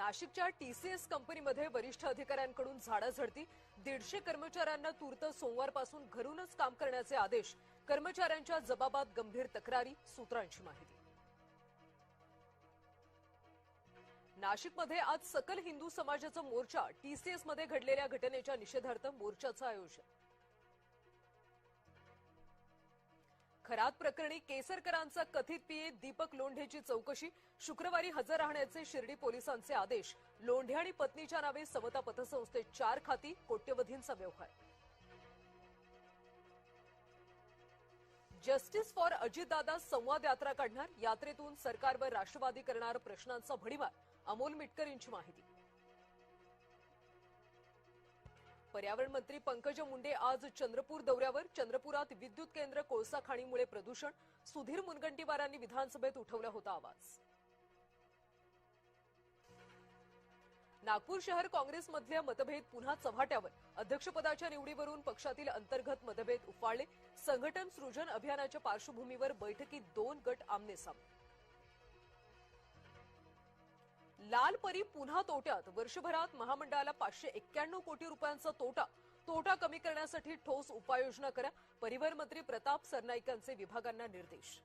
नाशिकच्या टीसीएस कंपनीमध्ये वरिष्ठ अधिकाऱ्यांकडून झाडाझडती 150 कर्मचाऱ्यांना तूर्त सोमवारपासून घरूनच काम करण्याचे आदेश कर्मचाऱ्यांच्या जबाबात गंभीर तक्रारी सूत्रांची माहिती नाशिकमध्ये आज सकल हिंदू समाजाचा मोर्चा टीसीएसमध्ये घडलेल्या घटनेच्या निषेधार्थ मोर्चाचं आयोजन खरात प्रकरणी केसरकरांचा कथित पीए दीपक लोंढेची चौकशी शुक्रवारी हजर राहण्याचे शिर्डी पोलिसांचे आदेश लोंढे आणि पत्नीच्या नावे समता पतसंस्थेत 4 खाती कोट्यवधींचा व्यवहार जस्टिस फॉर अजितदादा संवाद यात्रा काढणार यात्रेतून सरकारवर राष्ट्रवादी करणार प्रश्नांचा भडीमार अमोल मिटकर यांची माहिती पर्यावरण मंत्री पंकजा मुंडे आज चंद्रपूर दौऱ्यावर चंद्रपुरात विद्युत केंद्र कोळसा खाणीमुळे प्रदूषण सुधीर मुनगंटीवारांनी विधानसभेत उठवला होता आवाज नागपूर शहर काँग्रेसमधले मतभेद पुन्हा चव्हाट्यावर अध्यक्षपदाच्या निवडीवरून पक्षातील अंतर्गत मतभेद उफाळले संघटन सृजन अभियानाच्या पार्श्वभूमीवर बैठकीत 2 गट आमनेसामने लाल परी पुन्हा तोट्यात वर्षभरात महामंडळाला 591 कोटी रुपयांचा तोटा कमी करण्यासाठी ठोस उपाययोजना करा परिवहन मंत्री प्रताप सरनाईकांचे विभागांना निर्देश